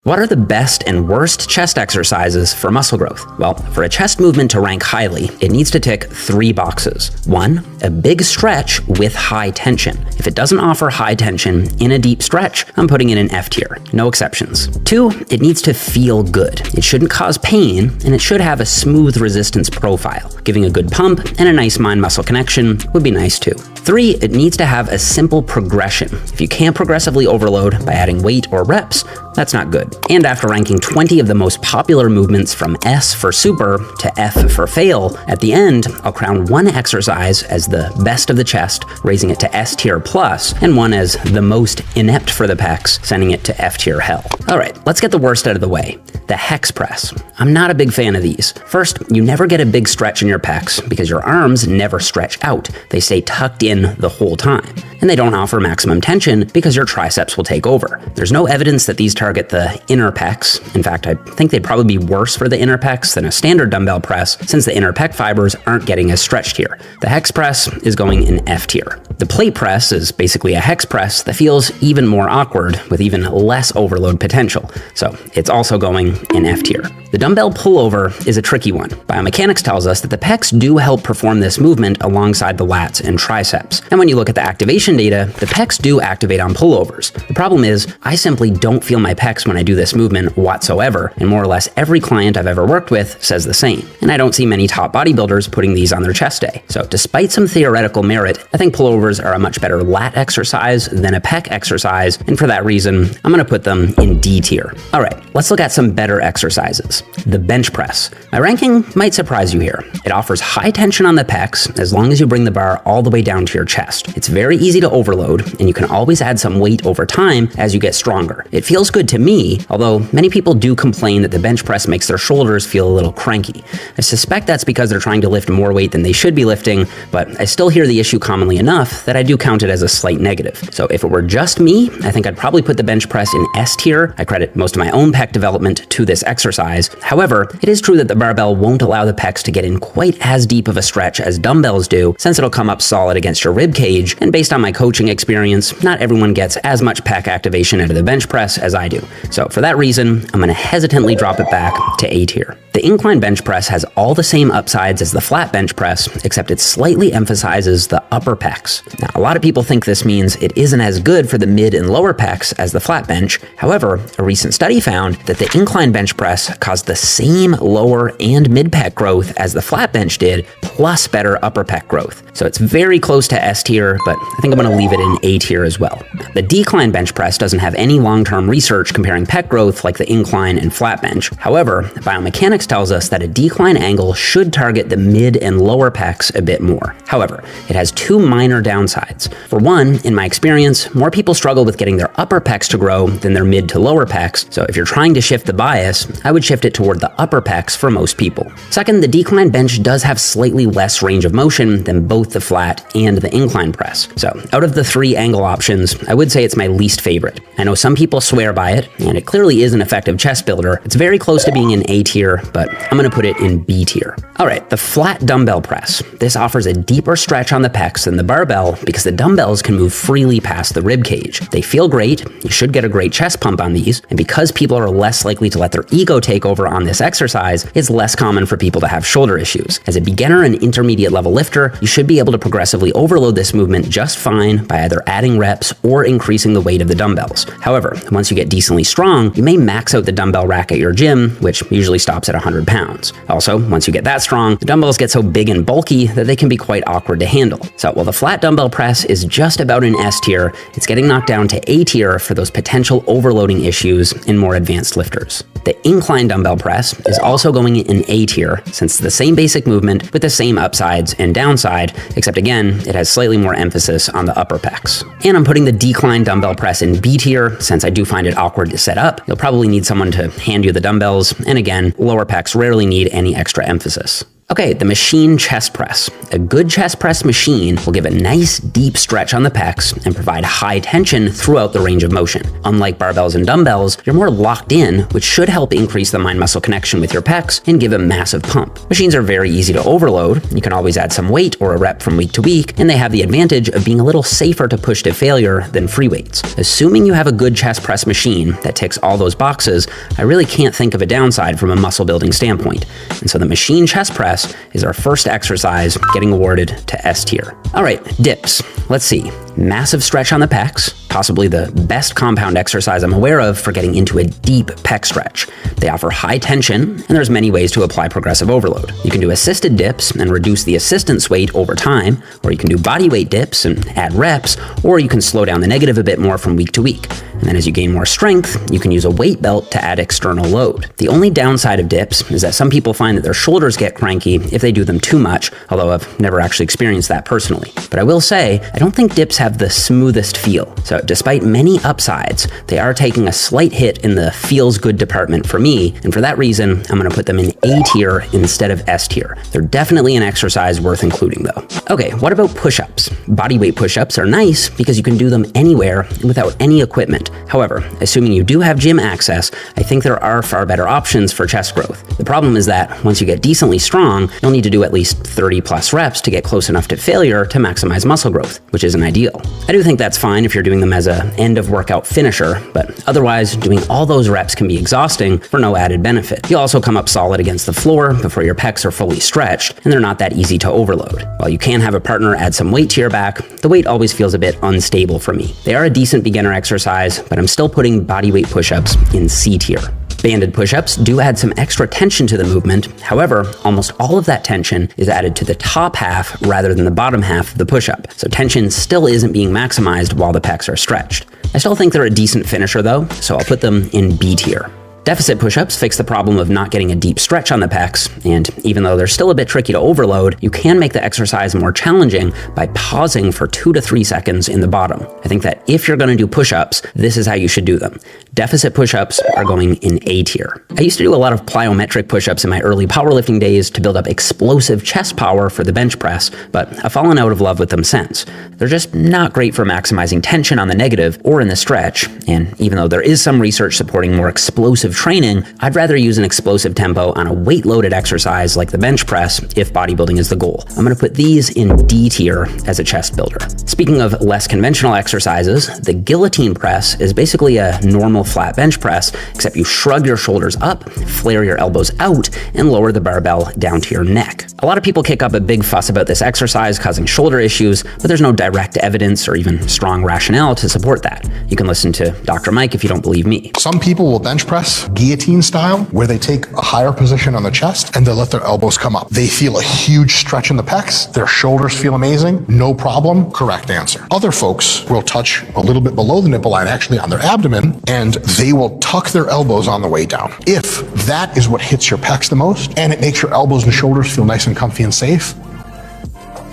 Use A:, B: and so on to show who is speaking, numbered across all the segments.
A: What are the best and worst chest exercises for muscle growth? Well, for a chest movement to rank highly, it needs to tick 3 boxes. 1, a big stretch with high tension. If it doesn't offer high tension in a deep stretch, I'm putting it in F tier. No exceptions. 2, it needs to feel good. It shouldn't cause pain, and it should have a smooth resistance profile. Giving a good pump and a nice mind-muscle connection would be nice too. 3, it needs to have a simple progression. If you can't progressively overload by adding weight or reps, that's not good. And after ranking 20 of the most popular movements from S for super to F for fail, at the end, I'll crown one exercise as the best of the chest, raising it to S tier plus, and one as the most inept for the pecs, sending it to F tier hell. All right, let's get the worst out of the way. The Hex Press. I'm not a big fan of these. First, you never get a big stretch in your pecs because your arms never stretch out. They stay tucked in the whole time. And they don't offer maximum tension because your triceps will take over. There's no evidence that these target the inner pecs. In fact, I think they'd probably be worse for the inner pecs than a standard dumbbell press since the inner pec fibers aren't getting as stretched here. The Hex Press is going in F tier. The plate press is basically a hex press that feels even more awkward with even less overload potential. So it's also going in F tier. The dumbbell pullover is a tricky one. Biomechanics tells us that the pecs do help perform this movement alongside the lats and triceps. And when you look at the activation data, the pecs do activate on pullovers. The problem is, I simply don't feel my pecs when I do this movement whatsoever, and more or less every client I've ever worked with says the same. And I don't see many top bodybuilders putting these on their chest day. So despite some theoretical merit, I think pullovers are a much better lat exercise than a pec exercise, and for that reason, I'm gonna put them in D tier. All right, let's look at some better exercises. The bench press. My ranking might surprise you here. It offers high tension on the pecs as long as you bring the bar all the way down to your chest. It's very easy to overload, and you can always add some weight over time as you get stronger. It feels good to me, although many people do complain that the bench press makes their shoulders feel a little cranky. I suspect that's because they're trying to lift more weight than they should be lifting, but I still hear the issue commonly enough that I do count it as a slight negative. So if it were just me, I think I'd probably put the bench press in S tier. I credit most of my own pec development to this exercise. However, it is true that the barbell won't allow the pecs to get in quite as deep of a stretch as dumbbells do, since it'll come up solid against your rib cage, and based on my coaching experience, not everyone gets as much pec activation out of the bench press as I do. So for that reason, I'm gonna hesitantly drop it back to A tier. The incline bench press has all the same upsides as the flat bench press, except it slightly emphasizes the upper pecs. Now, a lot of people think this means it isn't as good for the mid and lower pecs as the flat bench. However, a recent study found that the incline bench press caused the same lower and mid pec growth as the flat bench did, plus better upper pec growth. So it's very close to S tier, but I think I'm gonna leave it in A tier as well. The decline bench press doesn't have any long-term research comparing pec growth like the incline and flat bench. However, biomechanics tells us that a decline angle should target the mid and lower pecs a bit more. However, it has 2 minor downsides. For one, in my experience, more people struggle with getting their upper pecs to grow than their mid to lower pecs, so if you're trying to shift the bias, I would shift it toward the upper pecs for most people. Second, the decline bench does have slightly less range of motion than both the flat and the incline press. So out of the 3 angle options, I would say it's my least favorite. I know some people swear by it, and it clearly is an effective chest builder. It's very close to being in A tier, but I'm gonna put it in B tier. All right, the flat dumbbell press. This offers a deeper stretch on the pecs than the barbell because the dumbbells can move freely past the rib cage. They feel great, you should get a great chest pump on these, and because people are less likely to let their ego take over on this exercise, it's less common for people to have shoulder issues. As a beginner and intermediate level lifter, you should be able to progressively overload this movement just fine by either adding reps or increasing the weight of the dumbbells. However, once you get decently strong, you may max out the dumbbell rack at your gym, which usually stops at 100 pounds. Also, once you get that strong, the dumbbells get so big and bulky that they can be quite awkward to handle. So while the flat dumbbell press is just about in S tier, it's getting knocked down to A tier for those potential overloading issues in more advanced lifters. The incline dumbbell press is also going in A tier since it's the same basic movement with the same upsides and downside, except again, it has slightly more emphasis on the upper pecs. And I'm putting the decline dumbbell press in B tier since I do find it awkward to set up. You'll probably need someone to hand you the dumbbells, and again, lower pecs rarely need any extra emphasis. Okay, the machine chest press. A good chest press machine will give a nice deep stretch on the pecs and provide high tension throughout the range of motion. Unlike barbells and dumbbells, you're more locked in, which should help increase the mind-muscle connection with your pecs and give a massive pump. Machines are very easy to overload. You can always add some weight or a rep from week to week, and they have the advantage of being a little safer to push to failure than free weights. Assuming you have a good chest press machine that ticks all those boxes, I really can't think of a downside from a muscle building standpoint. And so the machine chest press is our first exercise, getting awarded to S tier. All right, dips. Let's see. Massive stretch on the pecs, possibly the best compound exercise I'm aware of for getting into a deep pec stretch. They offer high tension, and there's many ways to apply progressive overload. You can do assisted dips and reduce the assistance weight over time, or you can do body weight dips and add reps, or you can slow down the negative a bit more from week to week. And then as you gain more strength, you can use a weight belt to add external load. The only downside of dips is that some people find that their shoulders get cranky if they do them too much, although I've never actually experienced that personally. But I will say, I don't think dips have the smoothest feel. So despite many upsides, they are taking a slight hit in the feels good department for me, and for that reason, I'm gonna put them in A tier instead of S tier. They're definitely an exercise worth including though. Okay, what about push-ups? Bodyweight push-ups are nice because you can do them anywhere without any equipment. However, assuming you do have gym access, I think there are far better options for chest growth. The problem is that once you get decently strong, you'll need to do at least 30 plus reps to get close enough to failure to maximize muscle growth, which isn't ideal. I do think that's fine if you're doing them as a end of workout finisher, but otherwise doing all those reps can be exhausting for no added benefit. You'll also come up solid against the floor before your pecs are fully stretched, and they're not that easy to overload. While you can have a partner add some weight to your back, the weight always feels a bit unstable for me. They are a decent beginner exercise, but I'm still putting bodyweight push-ups in C tier. Banded push-ups do add some extra tension to the movement. However, almost all of that tension is added to the top half rather than the bottom half of the push-up. So tension still isn't being maximized while the pecs are stretched. I still think they're a decent finisher though, so I'll put them in B tier. Deficit push-ups fix the problem of not getting a deep stretch on the pecs, and even though they're still a bit tricky to overload, you can make the exercise more challenging by pausing for 2 to 3 seconds in the bottom. I think that if you're going to do push-ups, this is how you should do them. Deficit push-ups are going in A tier. I used to do a lot of plyometric push-ups in my early powerlifting days to build up explosive chest power for the bench press, but I've fallen out of love with them since. They're just not great for maximizing tension on the negative or in the stretch, and even though there is some research supporting more explosive training, I'd rather use an explosive tempo on a weight-loaded exercise like the bench press if bodybuilding is the goal. I'm going to put these in D tier as a chest builder. Speaking of less conventional exercises, the guillotine press is basically a normal flat bench press, except you shrug your shoulders up, flare your elbows out, and lower the barbell down to your neck. A lot of people kick up a big fuss about this exercise causing shoulder issues, but there's no direct evidence or even strong rationale to support that. You can listen to Dr. Mike if you don't believe me.
B: Some people will bench press guillotine style, where they take a higher position on the chest and they let their elbows come up. They feel a huge stretch in the pecs. Their shoulders feel amazing. No problem. Correct answer. Other folks will touch a little bit below the nipple line, actually on their abdomen, and they will tuck their elbows on the way down. If that is what hits your pecs the most and it makes your elbows and shoulders feel nice and comfy and safe,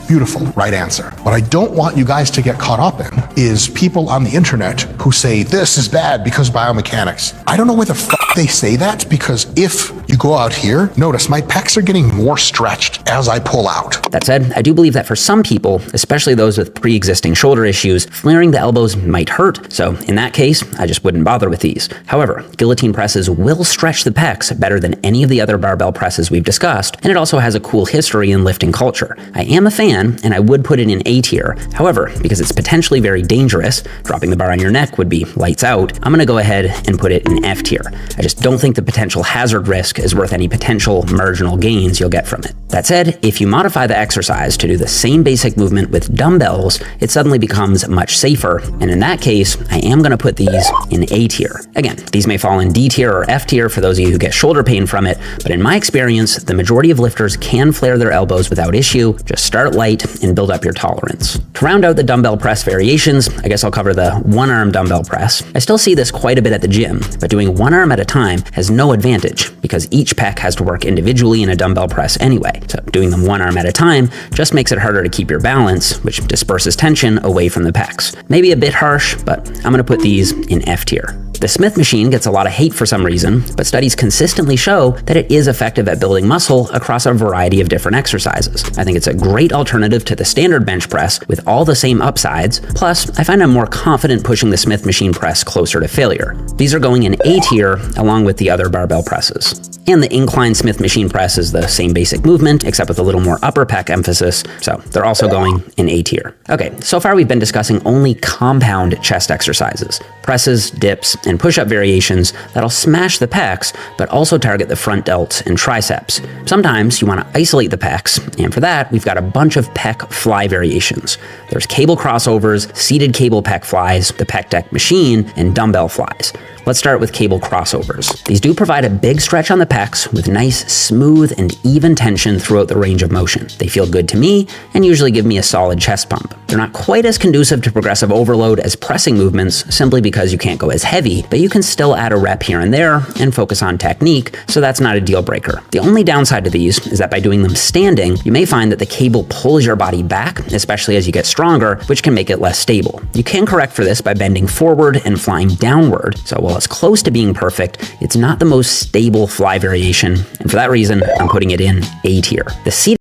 B: beautiful, right answer. What I don't want you guys to get caught up in is people on the internet who say this is bad because biomechanics. I don't know where the fuck they say that, because if you go out here, notice my pecs are getting more stretched as I pull out.
A: That said, I do believe that for some people, especially those with pre-existing shoulder issues, flaring the elbows might hurt. So in that case, I just wouldn't bother with these. However, guillotine presses will stretch the pecs better than any of the other barbell presses we've discussed, and it also has a cool history in lifting culture. I am a fan, and I would put it in A tier. However, because it's potentially very dangerous, dropping the bar on your neck would be lights out, I'm gonna go ahead and put it in F tier. I just don't think the potential hazard risk is worth any potential marginal gains you'll get from it. That said, if you modify the exercise to do the same basic movement with dumbbells, it suddenly becomes much safer, and in that case, I am gonna put these in A tier. Again, these may fall in D tier or F tier for those of you who get shoulder pain from it, but in my experience, the majority of lifters can flare their elbows without issue. Just start light and build up your tolerance. To round out the dumbbell press variations, I guess I'll cover the one-arm dumbbell press. I still see this quite a bit at the gym, but doing one arm at a time has no advantage, because Each pec has to work individually in a dumbbell press anyway, so doing them one arm at a time just makes it harder to keep your balance, which disperses tension away from the pecs. Maybe a bit harsh, but I'm gonna put these in F tier. The Smith machine gets a lot of hate for some reason, but studies consistently show that it is effective at building muscle across a variety of different exercises. I think it's a great alternative to the standard bench press with all the same upsides, plus I find I'm more confident pushing the Smith machine press closer to failure. These are going in A tier along with the other barbell presses. And the Incline Smith machine press is the same basic movement, except with a little more upper pec emphasis, so they're also going in A tier. Okay, so far we've been discussing only compound chest exercises, presses, dips, and push-up variations that'll smash the pecs, but also target the front delts and triceps. Sometimes you want to isolate the pecs, and for that, we've got a bunch of pec fly variations. There's cable crossovers, seated cable pec flies, the pec deck machine, and dumbbell flies. Let's start with cable crossovers. These do provide a big stretch on the pecs with nice, smooth, and even tension throughout the range of motion. They feel good to me and usually give me a solid chest pump. They're not quite as conducive to progressive overload as pressing movements simply because you can't go as heavy, but you can still add a rep here and there and focus on technique, so that's not a deal breaker. The only downside to these is that by doing them standing, you may find that the cable pulls your body back, especially as you get stronger, which can make it less stable. You can correct for this by bending forward and flying downward, so while it's close to being perfect, it's not the most stable fly variation, and for that reason, I'm putting it in A tier. The seated